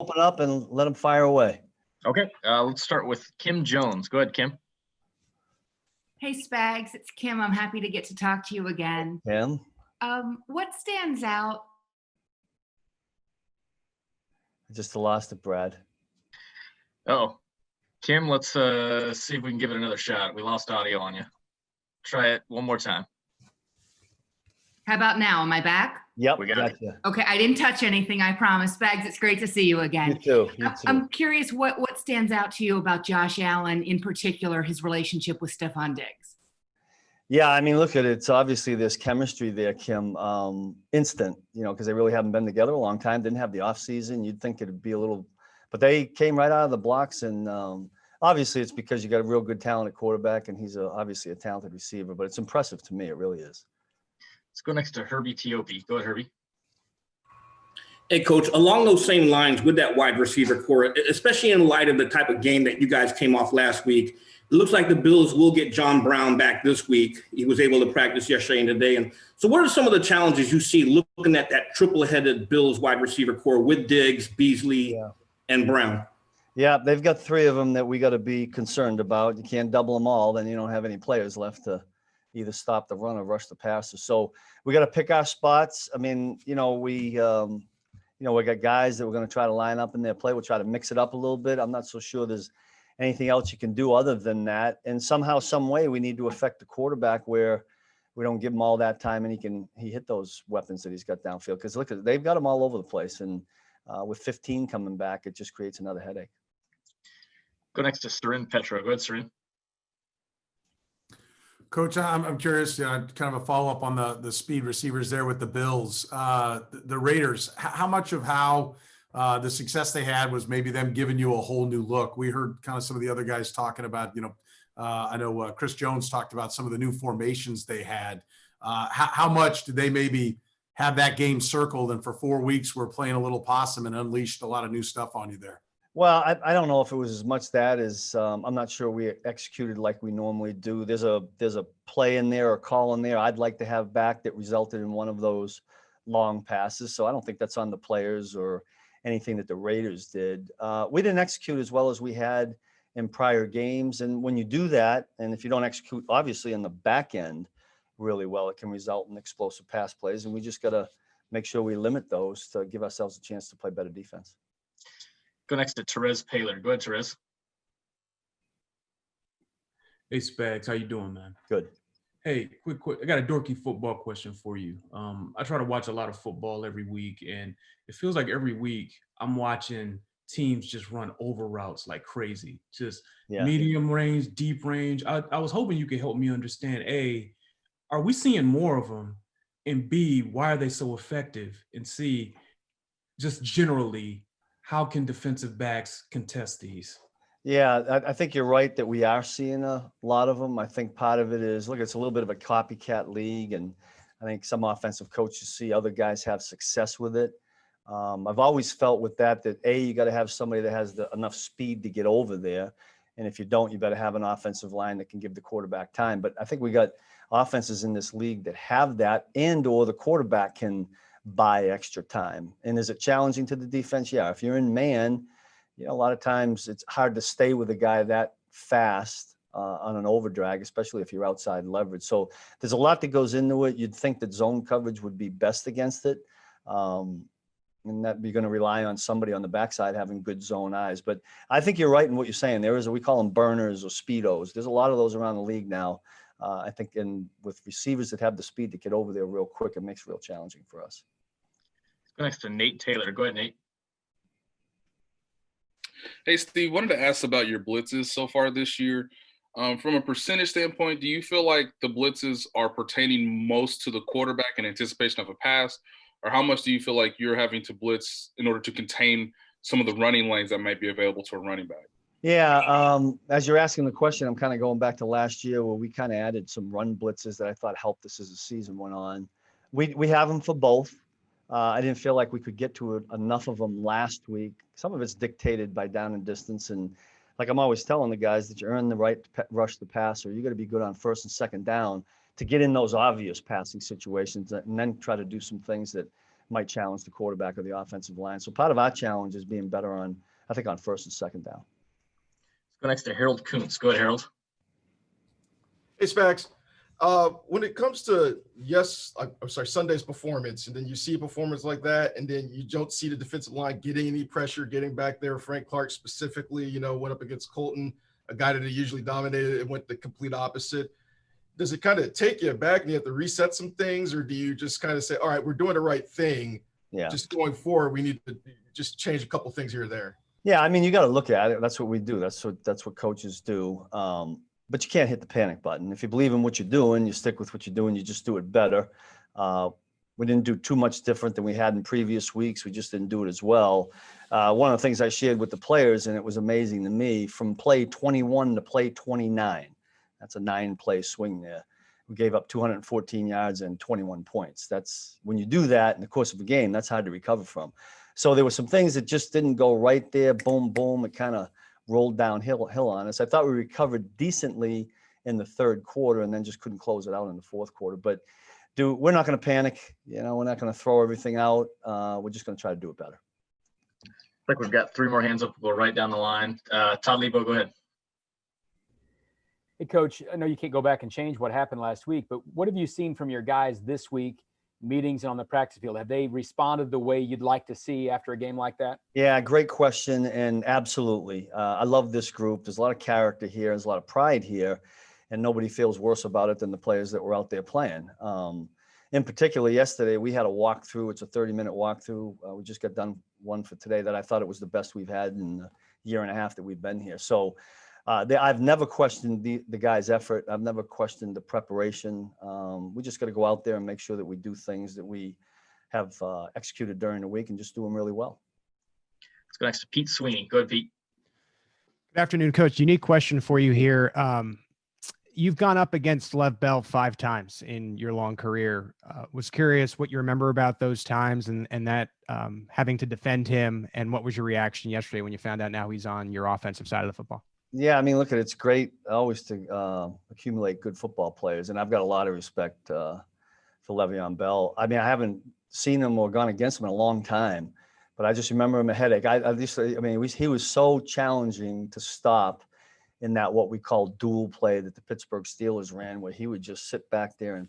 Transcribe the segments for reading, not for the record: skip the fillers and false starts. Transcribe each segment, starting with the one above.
open up and let them fire away. Okay, let's start with Kim Jones. Go ahead, Kim. Hey, Spags, it's Kim. I'm happy to get to talk to you again. Kim? What stands out? Just lost it, Brad. Oh, Kim, let's see if we can give it another shot. We lost audio on you. Try it one more time. How about now? Am I back? Yep, We got it. Okay, I didn't touch anything, I promise. Spags, it's great to see you again. You too. You too. I'm curious what stands out to you about Josh Allen, in particular, his relationship with Stephon Diggs. Yeah, I mean, look at it. It's obviously there's chemistry there, Kim. Instant, because they really haven't been together a long time. Didn't have the offseason. You'd think it'd be a little, but they came right out of the blocks. And obviously it's because you got a real good talent at quarterback, and he's obviously a talented receiver. But it's impressive to me. It really is. Let's go next to Herbie Tiopi. Go ahead, Herbie. Hey, Coach, along those same lines with that wide receiver core, especially in light of the type of game that you guys came off last week, it looks like the Bills will get John Brown back this week. He was able to practice yesterday and today. And so what are some of the challenges you see looking at that triple-headed Bills wide receiver core with Diggs, Beasley, and Brown? Yeah, they've got three of them that we got to be concerned about. You can't double them all. Then you don't have any players left to either stop the run or rush the passer. So we got to pick our spots. I mean, we got guys that we're going to try to line up in their play. We'll try to mix it up a little bit. I'm not so sure there's anything else you can do other than that. And somehow, some way, we need to affect the quarterback where we don't give him all that time and he hit those weapons that he's got downfield. Because look, they've got them all over the place. And with 15 coming back, it just creates another headache. Go next to Sarin Petra. Go ahead, Sarin. Coach, I'm curious, kind of a follow-up on the speed receivers there with the Bills. The Raiders, how much of the success they had was maybe them giving you a whole new look? We heard kind of some of the other guys talking about, I know Chris Jones talked about some of the new formations they had. How much did they maybe have that game circled and for 4 weeks we're playing a little possum and unleashed a lot of new stuff on you there? Well, I don't know if it was as much that as I'm not sure we executed like we normally do. There's a play in there or call in there I'd like to have back that resulted in one of those long passes. So I don't think that's on the players or anything that the Raiders did. We didn't execute as well as we had in prior games. And when you do that, and if you don't execute, obviously in the back end really well, it can result in explosive pass plays. And we just got to make sure we limit those to give ourselves a chance to play better defense. Go next to Therese Paylor. Go ahead, Therese. Hey, Spags, how you doing, man? Good. Hey, quick. I got a dorky football question for you. I try to watch a lot of football every week, and it feels like every week I'm watching teams just run over routes like crazy, just medium range, deep range. I was hoping you could help me understand, A, are we seeing more of them? And B, why are they so effective? And C, just generally, how can defensive backs contest these? Yeah, I think you're right that we are seeing a lot of them. I think part of it is, look, it's a little bit of a copycat league, and I think some offensive coaches see other guys have success with it. I've always felt with that A, you got to have somebody that has enough speed to get over there. And if you don't, you better have an offensive line that can give the quarterback time. But I think we got offenses in this league that have that, and or the quarterback can buy extra time. And is it challenging to the defense? Yeah. If you're in man, a lot of times it's hard to stay with a guy that fast on an overdrag, especially if you're outside leverage. So there's a lot that goes into it. You'd think that zone coverage would be best against it. And that you're going to rely on somebody on the backside having good zone eyes. But I think you're right in what you're saying. We call them burners or speedos. There's a lot of those around the league now. I think with receivers that have the speed to get over there real quick, it makes it real challenging for us. Go next to Nate Taylor. Go ahead, Nate. Hey, Steve, wanted to ask about your blitzes so far this year. From a percentage standpoint, do you feel like the blitzes are pertaining most to the quarterback in anticipation of a pass? Or how much do you feel like you're having to blitz in order to contain some of the running lanes that might be available to a running back? Yeah, as you're asking the question, I'm kind of going back to last year where we kind of added some run blitzes that I thought helped us as the season went on. We have them for both. I didn't feel like we could get to enough of them last week. Some of it's dictated by down and distance. And like I'm always telling the guys that you earn the right to rush the passer. You got to be good on first and second down to get in those obvious passing situations and then try to do some things that might challenge the quarterback or the offensive line. So part of our challenge is being better on, I think, on first and second down. Let's go next to Harold Kuntz. Go ahead, Harold. Hey, Spags. When it comes to Sunday's performance, and then you see a performance like that, and then you don't see the defensive line getting any pressure, getting back there. Frank Clark specifically, went up against Colton, a guy that he usually dominated, and went the complete opposite. Does it kind of take you back and you have to reset some things, or do you just kind of say, all right, we're doing the right thing. Yeah. Just going forward, we need to just change a couple things here or there. Yeah, I mean, you got to look at it. That's what we do. That's what coaches do. But you can't hit the panic button. If you believe in what you're doing, you stick with what you're doing. You just do it better. We didn't do too much different than we had in previous weeks. We just didn't do it as well. One of the things I shared with the players, and it was amazing to me, from play 21 to play 29, that's a 9-play swing there. We gave up 214 yards and 21 points. That's when you do that in the course of a game, that's hard to recover from. So there were some things that just didn't go right there. Boom, boom. It kind of rolled downhill on us. I thought we recovered decently in the third quarter and then just couldn't close it out in the fourth quarter. But we're not going to panic. We're not going to throw everything out. We're just going to try to do it better. I think we've got 3 more hands up. We'll go right down the line. Todd Lebo, go ahead. Hey, Coach, I know you can't go back and change what happened last week, but what have you seen from your guys this week, meetings and on the practice field? Have they responded the way you'd like to see after a game like that? Yeah, great question. And absolutely. I love this group. There's a lot of character here. There's a lot of pride here. And nobody feels worse about it than the players that were out there playing. In particular, yesterday, we had a walkthrough. It's a 30-minute walkthrough. We just got done one for today that I thought it was the best we've had in the year and a half that we've been here. So I've never questioned the guys' effort. I've never questioned the preparation. We just got to go out there and make sure that we do things that we have executed during the week and just do them really well. Let's go next to Pete Sweeney. Go ahead, Pete. Good afternoon, Coach. Unique question for you here. You've gone up against Lev Bell 5 times in your long career. Was curious what you remember about those times and that having to defend him, and what was your reaction yesterday when you found out now he's on your offensive side of the football? Yeah, I mean, look, it's great always to accumulate good football players, and I've got a lot of respect for Le'Veon Bell. I mean, I haven't seen him or gone against him in a long time, but I just remember him a headache. He was so challenging to stop in that what we call dual play that the Pittsburgh Steelers ran, where he would just sit back there and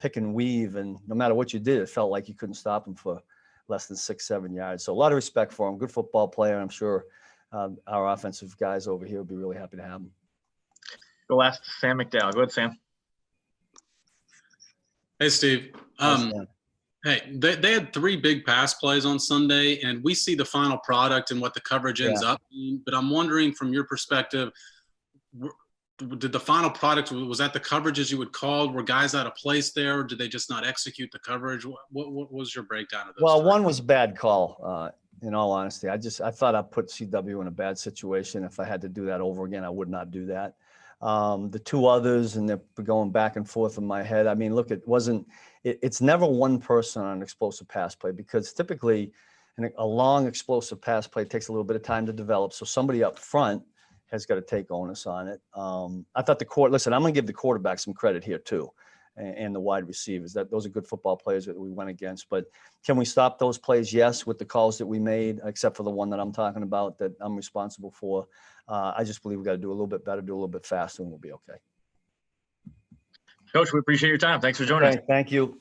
pick and weave, and no matter what you did, it felt like you couldn't stop him for less than 6-7 yards. So a lot of respect for him. Good football player. I'm sure our offensive guys over here would be really happy to have him. Go last, Sam McDowell. Go ahead, Sam. Hey, Steve. Hey, they had 3 big pass plays on Sunday, and we see the final product and what the coverage ends up being. But I'm wondering, from your perspective, did the final product, was that the coverage as you would call? Were guys out of place there, or did they just not execute the coverage? What was your breakdown of those? Well, one was a bad call. In all honesty, I thought I put CW in a bad situation. If I had to do that over again, I would not do that. The 2 others, and they're going back and forth in my head. I mean, look, it's never one person on an explosive pass play, because typically a long explosive pass play takes a little bit of time to develop. So somebody up front has got to take onus on it. I thought listen, I'm going to give the quarterback some credit here too, and the wide receivers. Those are good football players that we went against. But can we stop those plays? Yes, with the calls that we made, except for the one that I'm talking about that I'm responsible for. I just believe we got to do a little bit better, do a little bit faster, and we'll be okay. Coach, we appreciate your time. Thanks for joining us. Thank you.